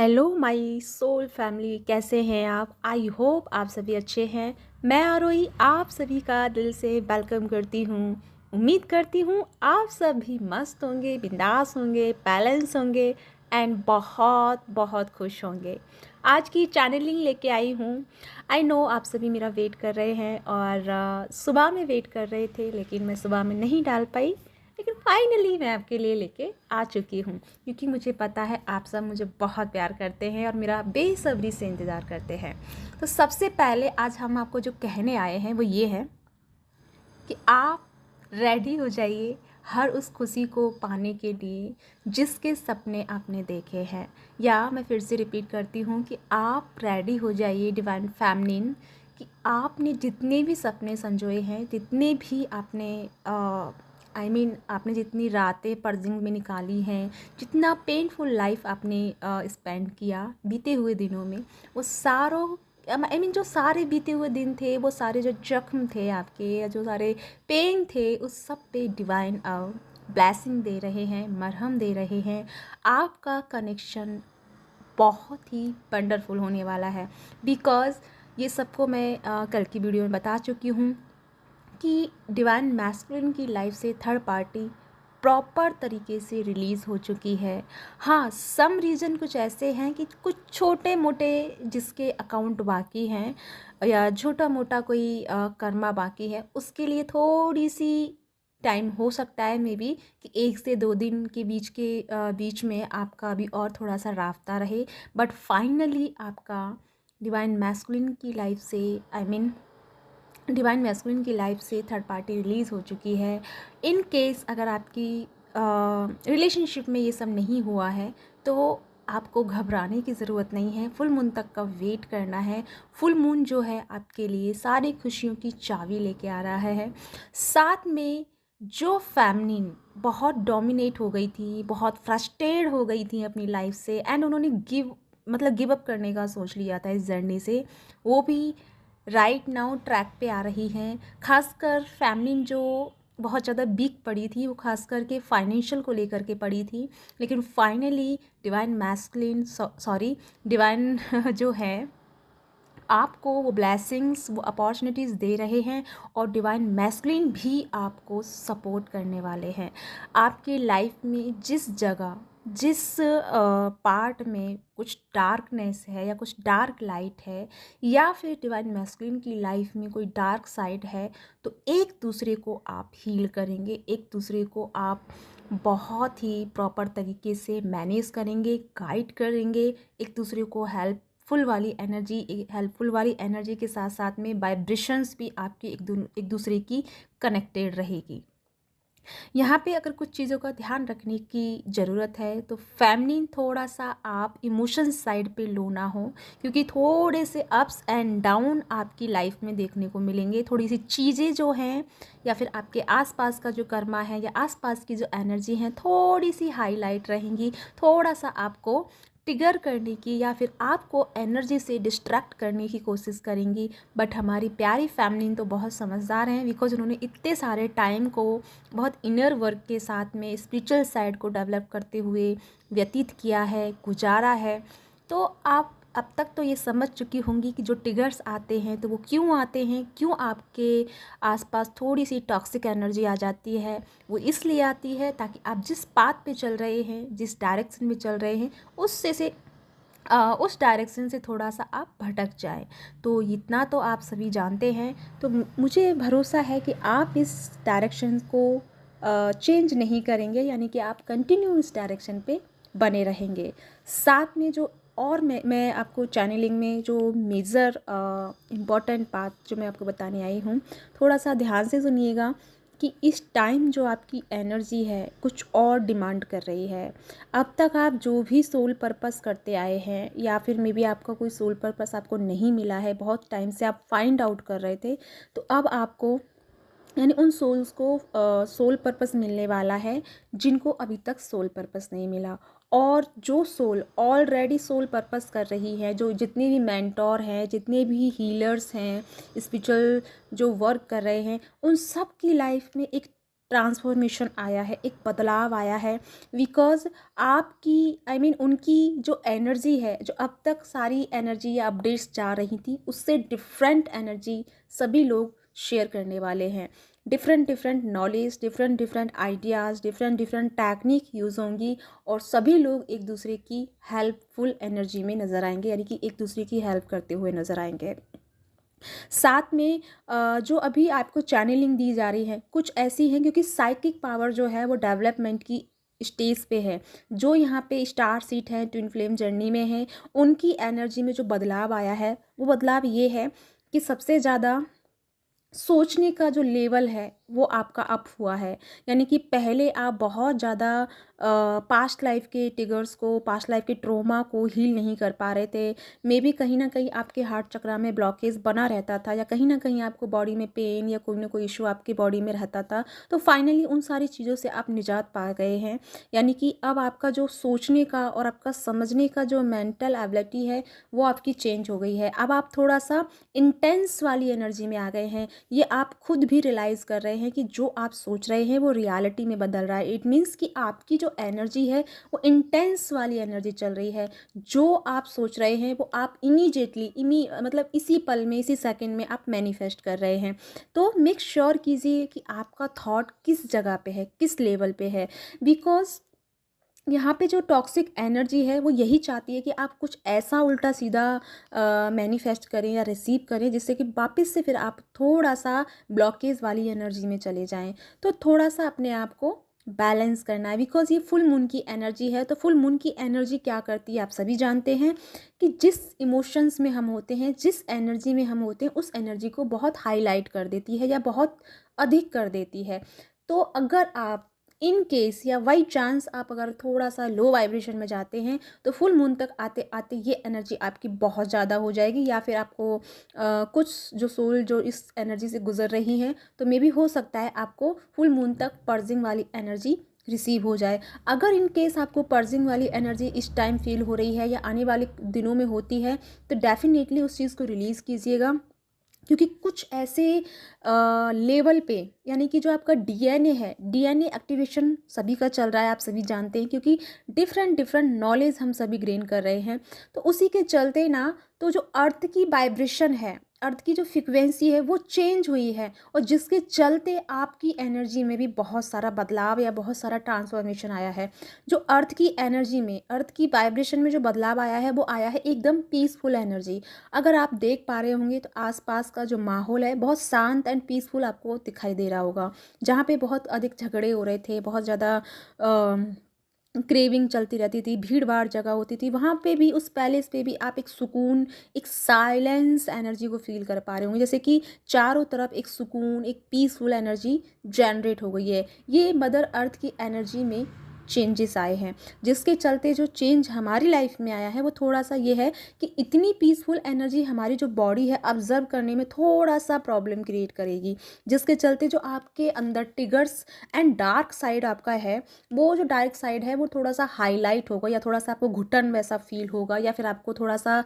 Hello my soul family, कैसे हैं आप? आई होप आप सभी अच्छे हैं। मैं आरोही आप सभी का दिल से वेलकम करती हूँ। उम्मीद करती हूँ आप सभी मस्त होंगे, बिंदास होंगे, बैलेंस होंगे एंड बहुत बहुत खुश होंगे। आज की चैनलिंग लेके आई हूँ। आई नो आप सभी मेरा वेट कर रहे हैं और सुबह में वेट कर रहे थे, लेकिन मैं सुबह में नहीं डाल पाई। लेकिन फाइनली मैं आपके लिए लेके आ चुकी हूँ, क्योंकि मुझे पता है आप सब मुझे बहुत प्यार करते हैं और मेरा बेसब्री से इंतज़ार करते हैं। तो सबसे पहले आज हम आपको जो कहने आए हैं वो ये है कि आप रेडी हो जाइए हर उस खुशी को पाने के लिए जिसके सपने आपने देखे हैं। या मैं फिर से रिपीट करती हूँ कि आप रेडी हो जाइए डिवाइन फेमिनिन, कि आपने जितने भी सपने संजोए हैं, जितने भी आपने आपने जितनी रातें पर्जिंग में निकाली हैं, जितना पेनफुल लाइफ आपने स्पेंड किया बीते हुए दिनों में, वो सारों जो सारे बीते हुए दिन थे, वो सारे जो जख्म थे आपके, या जो सारे पेन थे, उस सब पे डिवाइन ब्लेसिंग दे रहे हैं, मरहम दे रहे हैं। आपका कनेक्शन बहुत ही वंडरफुल होने वाला है। बिकॉज़ ये सबको मैं कल की वीडियो में बता चुकी हूँ कि डिवाइन मैस्कुलिन की लाइफ से थर्ड पार्टी प्रॉपर तरीके से रिलीज़ हो चुकी है। हाँ, सम रीज़न कुछ ऐसे हैं कि कुछ छोटे मोटे जिसके अकाउंट बाकी हैं, या छोटा मोटा कोई कर्मा बाकी है, उसके लिए थोड़ी सी टाइम हो सकता है, मे बी कि 1 से 2 दिन के बीच में आपका अभी और थोड़ा सा रास्ता रहे। बट फाइनली आपका डिवाइन मैस्कुलिन की लाइफ से डिवाइन मैस्कुलिन की लाइफ से थर्ड पार्टी रिलीज़ हो चुकी है। इन केस अगर आपकी रिलेशनशिप में ये सब नहीं हुआ है, तो आपको घबराने की ज़रूरत नहीं है। फुल मून तक का वेट करना है। फुल मून जो है आपके लिए सारी खुशियों की चाबी लेके आ रहा है। साथ में जो फैमिलीन बहुत डोमिनेट हो गई थी, बहुत फ्रस्ट्रेट हो गई थी अपनी लाइफ से, एंड उन्होंने गिव अप करने का सोच लिया था इस जर्नी से, वो भी राइट नाउ ट्रैक पे आ रही हैं। खासकर फैमिली जो बहुत ज़्यादा वीक पड़ी थी, वो खास करके फाइनेंशियल को लेकर के पड़ी थी, लेकिन फाइनली डिवाइन मैस्कुलिन डिवाइन जो है आपको वो ब्लेसिंग्स, वो अपॉर्चुनिटीज़ दे रहे हैं, और डिवाइन मैस्कुलिन भी आपको सपोर्ट करने वाले हैं। आपके लाइफ में जिस पार्ट में कुछ डार्कनेस है या कुछ डार्क लाइट है, या फिर डिवाइन मैस्कुलिन की लाइफ में कोई डार्क साइड है, तो एक दूसरे को आप हील करेंगे, एक दूसरे को आप बहुत ही प्रॉपर तरीके से मैनेज करेंगे, गाइड करेंगे, एक दूसरे को हेल्पफुल वाली एनर्जी के साथ साथ में वाइब्रेशंस भी आपकी एक दूसरे की कनेक्टेड रहेगी। यहाँ पे अगर कुछ चीज़ों का ध्यान रखने की ज़रूरत है, तो फैमिली थोड़ा सा आप इमोशन साइड पे लो ना हो, क्योंकि थोड़े से अप्स एंड डाउन आपकी लाइफ में देखने को मिलेंगे। थोड़ी सी चीज़ें जो हैं, या फिर आपके आसपास का जो कर्मा है, या आसपास की जो एनर्जी है, थोड़ी सी हाईलाइट रहेंगी, थोड़ा सा आपको ट्रिगर करने की या फिर आपको एनर्जी से डिस्ट्रैक्ट करने की कोशिश करेंगी। बट हमारी प्यारी फैमिली तो बहुत समझदार हैं, बिकॉज उन्होंने इतने सारे टाइम को बहुत इनर वर्क के साथ में स्पिरिचुअल साइड को डेवलप करते हुए व्यतीत किया है, गुजारा है। तो आप अब तक तो ये समझ चुकी होंगी कि जो ट्रिगर्स आते हैं तो वो क्यों आते हैं, क्यों आपके आसपास थोड़ी सी टॉक्सिक एनर्जी आ जाती है। वो इसलिए आती है ताकि आप जिस पाथ पे चल रहे हैं, जिस डायरेक्शन में चल रहे हैं, उस डायरेक्शन से थोड़ा सा आप भटक जाएं। तो इतना तो आप सभी जानते हैं। तो मुझे भरोसा है कि आप इस डायरेक्शन को चेंज नहीं करेंगे, यानी कि आप कंटिन्यू इस डायरेक्शन पे बने रहेंगे। साथ में जो और मैं आपको चैनलिंग में जो मेजर इम्पॉर्टेंट बात जो मैं आपको बताने आई हूँ, थोड़ा सा ध्यान से सुनिएगा कि इस टाइम जो आपकी एनर्जी है कुछ और डिमांड कर रही है। अब तक आप जो भी सोल पर्पस करते आए हैं, या फिर मे बी आपका कोई सोल पर्पस आपको नहीं मिला है, बहुत टाइम से आप फाइंड आउट कर रहे थे, तो अब आपको यानी उन सोल्स को सोल पर्पस मिलने वाला है जिनको अभी तक सोल पर्पस नहीं मिला। और जो सोल ऑलरेडी सोल पर्पस कर रही है, जो जितने भी मेंटोर हैं, जितने भी हीलर्स हैं, स्पिरिचुअल जो वर्क कर रहे हैं, उन सब की लाइफ में एक ट्रांसफॉर्मेशन आया है, एक बदलाव आया है। बिकॉज़ आपकी उनकी जो एनर्जी है, जो अब तक सारी एनर्जी या अपडेट्स जा रही थी, उससे डिफरेंट एनर्जी सभी लोग शेयर करने वाले हैं। Different different knowledge, different different ideas, different different technique use होंगी और सभी लोग एक दूसरे की हेल्पफुल एनर्जी में नज़र आएंगे, यानी कि एक दूसरे की हेल्प करते हुए नज़र आएंगे। साथ में जो अभी आपको चैनलिंग दी जा रही है कुछ ऐसी हैं, क्योंकि साइकिक पावर जो है वो डेवलपमेंट की स्टेज पे है। जो यहाँ पे स्टार सीट है, ट्विन फ्लेम जर्नी में है, उनकी एनर्जी में जो बदलाव आया है वो बदलाव ये है कि सबसे ज़्यादा सोचने का जो लेवल है वो आपका अप हुआ है। यानी कि पहले आप बहुत ज़्यादा पास्ट लाइफ के ट्रिगर्स को, पास्ट लाइफ के ट्रॉमा को हील नहीं कर पा रहे थे। मे बी कहीं ना कहीं आपके हार्ट चक्रा में ब्लॉकेज बना रहता था, या कहीं ना कहीं आपको बॉडी में पेन या कोई ना कोई इशू आपकी बॉडी में रहता था। तो फाइनली उन सारी चीज़ों से आप निजात पा गए हैं। यानी कि अब आपका जो सोचने का और आपका समझने का जो मेंटल एबिलिटी है वो आपकी चेंज हो गई है। अब आप थोड़ा सा इंटेंस वाली एनर्जी में आ गए हैं। ये आप खुद भी रियलाइज़ कर रहे हैं कि जो आप सोच रहे हैं वो रियलिटी में बदल रहा है। इट मीन्स कि आपकी जो एनर्जी है वो इंटेंस वाली एनर्जी चल रही है। जो आप सोच रहे हैं वो आप इमीडिएटली मतलब इसी पल में, इसी सेकंड में आप मैनिफेस्ट कर रहे हैं। तो मेक श्योर कीजिए कि आपका थॉट किस जगह पे है, किस लेवल पे है। बिकॉज यहाँ पे जो टॉक्सिक एनर्जी है वो यही चाहती है कि आप कुछ ऐसा उल्टा सीधा मैनिफेस्ट करें या रिसीव करें जिससे कि वापस से फिर आप थोड़ा सा ब्लॉकेज वाली एनर्जी में चले जाएं। तो थोड़ा सा अपने आप को बैलेंस करना है। बिकॉज ये फुल मून की एनर्जी है। तो फुल मून की एनर्जी क्या करती है आप सभी जानते हैं कि जिस इमोशंस में हम होते हैं, जिस एनर्जी में हम होते हैं, उस एनर्जी को बहुत हाईलाइट कर देती है या बहुत अधिक कर देती है। तो अगर आप इन केस या बाई चांस आप अगर थोड़ा सा लो वाइब्रेशन में जाते हैं तो फुल मून तक आते आते ये एनर्जी आपकी बहुत ज़्यादा हो जाएगी, या फिर आपको कुछ जो सोल जो इस एनर्जी से गुजर रही हैं तो मे भी हो सकता है आपको फुल मून तक पर्जिंग वाली एनर्जी रिसीव हो जाए। अगर इन केस आपको पर्जिंग वाली एनर्जी इस टाइम फील हो रही है या आने वाले दिनों में होती है तो डेफिनेटली उस चीज़ को रिलीज़ कीजिएगा। क्योंकि कुछ ऐसे लेवल पे, यानी कि जो आपका डीएनए है, डीएनए एक्टिवेशन सभी का चल रहा है, आप सभी जानते हैं, क्योंकि डिफरेंट डिफरेंट नॉलेज हम सभी ग्रेन कर रहे हैं। तो उसी के चलते ना, तो जो अर्थ की वाइब्रेशन है, अर्थ की जो फ्रिक्वेंसी है वो चेंज हुई है, और जिसके चलते आपकी एनर्जी में भी बहुत सारा बदलाव या बहुत सारा ट्रांसफॉर्मेशन आया है। जो अर्थ की एनर्जी में, अर्थ की वाइब्रेशन में जो बदलाव आया है वो आया है एकदम पीसफुल एनर्जी। अगर आप देख पा रहे होंगे तो आसपास का जो माहौल है बहुत शांत एंड पीसफुल आपको दिखाई दे रहा होगा। जहाँ पे बहुत अधिक झगड़े हो रहे थे, बहुत ज़्यादा क्रेविंग चलती रहती थी, भीड़ भाड़ जगह होती थी, वहाँ पे भी, उस पैलेस पे भी आप एक सुकून, एक साइलेंस एनर्जी को फील कर पा रहे होंगे। जैसे कि चारों तरफ एक सुकून, एक पीसफुल एनर्जी जनरेट हो गई है। ये मदर अर्थ की एनर्जी में चेंजेस आए हैं, जिसके चलते जो चेंज हमारी लाइफ में आया है वो थोड़ा सा ये है कि इतनी पीसफुल एनर्जी हमारी जो बॉडी है ऑब्जर्व करने में थोड़ा सा प्रॉब्लम क्रिएट करेगी, जिसके चलते जो आपके अंदर ट्रिगर्स एंड डार्क साइड आपका है, वो जो डार्क साइड है वो थोड़ा सा हाईलाइट होगा, या थोड़ा सा आपको घुटन वैसा फील होगा, या फिर आपको थोड़ा सा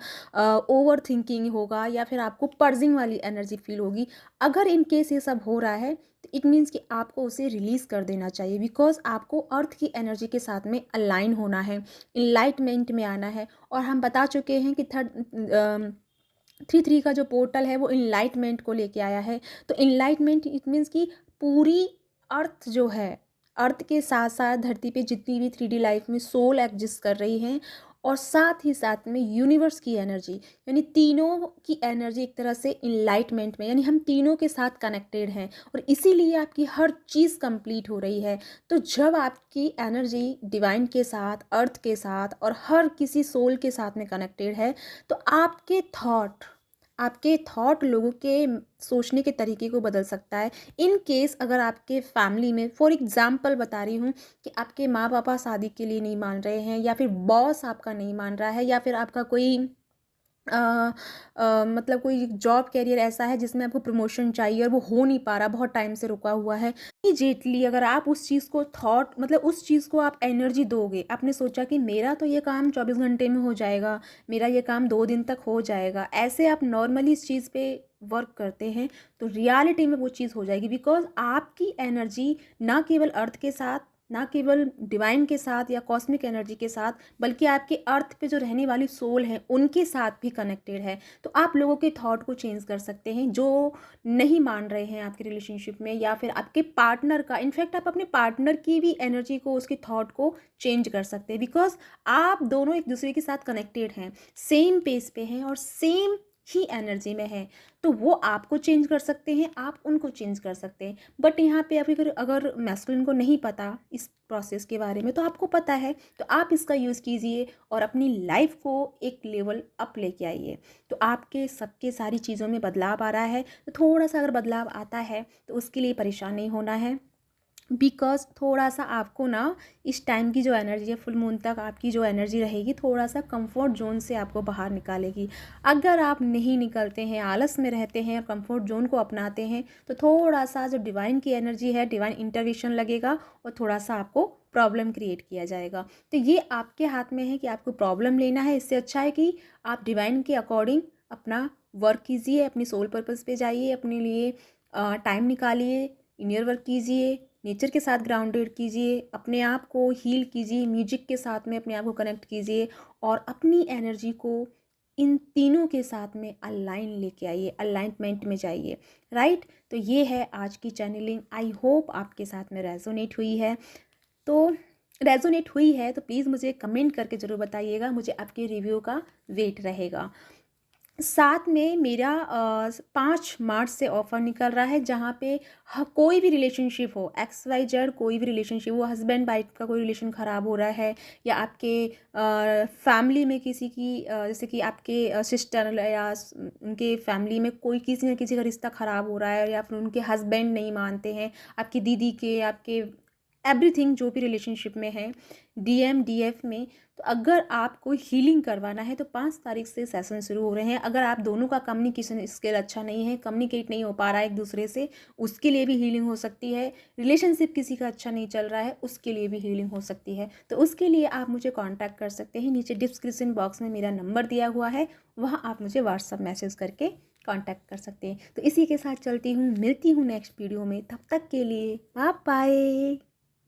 ओवर थिंकिंग होगा, या फिर आपको पर्जिंग वाली एनर्जी फील होगी। अगर इन केस ये सब हो रहा है तो इट मीन्स कि आपको उसे रिलीज़ कर देना चाहिए। बिकॉज आपको अर्थ की एनर्जी के साथ में अलाइन होना है, इनलाइटमेंट में आना है। और हम बता चुके हैं कि थ्री थ्री का जो पोर्टल है वो इनलाइटमेंट को लेके आया है। तो इनलाइटमेंट इट मीन्स कि पूरी अर्थ जो है, अर्थ के साथ साथ धरती पे जितनी भी 3D लाइफ में सोल एग्जिस्ट कर रही हैं, और साथ ही साथ में यूनिवर्स की एनर्जी, यानी तीनों की एनर्जी एक तरह से इनलाइटमेंट में, यानी हम तीनों के साथ कनेक्टेड हैं, और इसीलिए आपकी हर चीज़ कंप्लीट हो रही है। तो जब आपकी एनर्जी डिवाइन के साथ, अर्थ के साथ और हर किसी सोल के साथ में कनेक्टेड है, तो आपके थॉट लोगों के सोचने के तरीके को बदल सकता है। इन केस अगर आपके फैमिली में, फॉर एग्जांपल बता रही हूँ, कि आपके माँ पापा शादी के लिए नहीं मान रहे हैं, या फिर बॉस आपका नहीं मान रहा है, या फिर आपका कोई अ, मतलब कोई जॉब कैरियर ऐसा है जिसमें आपको प्रमोशन चाहिए और वो हो नहीं पा रहा, बहुत टाइम से रुका हुआ है, इमीडिएटली अगर आप उस चीज़ को मतलब उस चीज़ को आप एनर्जी दोगे, आपने सोचा कि मेरा तो ये काम 24 घंटे में हो जाएगा, मेरा ये काम 2 दिन तक हो जाएगा, ऐसे आप नॉर्मली इस चीज़ पे वर्क करते हैं तो रियलिटी में वो चीज़ हो जाएगी। बिकॉज आपकी एनर्जी ना केवल अर्थ के साथ, ना केवल डिवाइन के साथ या कॉस्मिक एनर्जी के साथ, बल्कि आपके अर्थ पे जो रहने वाली सोल है उनके साथ भी कनेक्टेड है। तो आप लोगों के थॉट को चेंज कर सकते हैं जो नहीं मान रहे हैं आपके रिलेशनशिप में, या फिर आपके पार्टनर का। इनफैक्ट आप अपने पार्टनर की भी एनर्जी को, उसके थॉट को चेंज कर सकते हैं। बिकॉज आप दोनों एक दूसरे के साथ कनेक्टेड हैं, सेम पेज पे हैं और सेम ही एनर्जी में है। तो वो आपको चेंज कर सकते हैं, आप उनको चेंज कर सकते हैं। बट यहाँ पे अभी अगर मैस्कुलिन को नहीं पता इस प्रोसेस के बारे में, तो आपको पता है, तो आप इसका यूज़ कीजिए और अपनी लाइफ को एक लेवल अप लेके आइए। तो आपके सबके सारी चीज़ों में बदलाव आ रहा है। तो थोड़ा सा अगर बदलाव आता है तो उसके लिए परेशान नहीं होना है। बिकॉज थोड़ा सा आपको ना इस टाइम की जो एनर्जी है, फुल मून तक आपकी जो एनर्जी रहेगी, थोड़ा सा कंफर्ट जोन से आपको बाहर निकालेगी। अगर आप नहीं निकलते हैं, आलस में रहते हैं और कंफर्ट जोन को अपनाते हैं, तो थोड़ा सा जो डिवाइन की एनर्जी है, डिवाइन इंटरवेंशन लगेगा और थोड़ा सा आपको प्रॉब्लम क्रिएट किया जाएगा। तो ये आपके हाथ में है कि आपको प्रॉब्लम लेना है। इससे अच्छा है कि आप डिवाइन के अकॉर्डिंग अपना वर्क कीजिए, अपनी सोल पर्पस पे जाइए, अपने लिए टाइम निकालिए, इनर वर्क कीजिए, नेचर के साथ ग्राउंडेड कीजिए, अपने आप को हील कीजिए, म्यूजिक के साथ में अपने आप को कनेक्ट कीजिए और अपनी एनर्जी को इन तीनों के साथ में अलाइन लेके आइए, अलाइनमेंट में जाइए। राइट। तो ये है आज की चैनलिंग। आई होप आपके साथ में रेजोनेट हुई है। तो रेजोनेट हुई है तो प्लीज़ मुझे कमेंट करके ज़रूर बताइएगा, मुझे आपके रिव्यू का वेट रहेगा। साथ में मेरा 5 मार्च से ऑफ़र निकल रहा है, जहाँ पे कोई भी रिलेशनशिप हो, XYZ कोई भी रिलेशनशिप हो, हस्बैंड वाइफ का कोई रिलेशन ख़राब हो रहा है, या आपके फैमिली में किसी की जैसे कि आपके सिस्टर या उनके फैमिली में कोई किसी न किसी का रिश्ता ख़राब हो रहा है, या फिर उनके हस्बैंड नहीं मानते हैं, आपकी दीदी के, आपके एवरीथिंग जो भी रिलेशनशिप में है, DMDF में। तो अगर आपको हीलिंग करवाना है तो 5 तारीख से सेशन शुरू हो रहे हैं। अगर आप दोनों का कम्युनिकेशन स्किल अच्छा नहीं है, कम्युनिकेट नहीं हो पा रहा है एक दूसरे से, उसके लिए भी हीलिंग हो सकती है। रिलेशनशिप किसी का अच्छा नहीं चल रहा है, उसके लिए भी हीलिंग हो सकती है। तो उसके लिए आप मुझे कॉन्टैक्ट कर सकते हैं। नीचे डिस्क्रिप्शन बॉक्स में मेरा नंबर दिया हुआ है, वहाँ आप मुझे व्हाट्सअप मैसेज करके कॉन्टैक्ट कर सकते हैं। तो इसी के साथ चलती हूँ, मिलती हूँ नेक्स्ट वीडियो में। तब तक के लिए बाय बाय।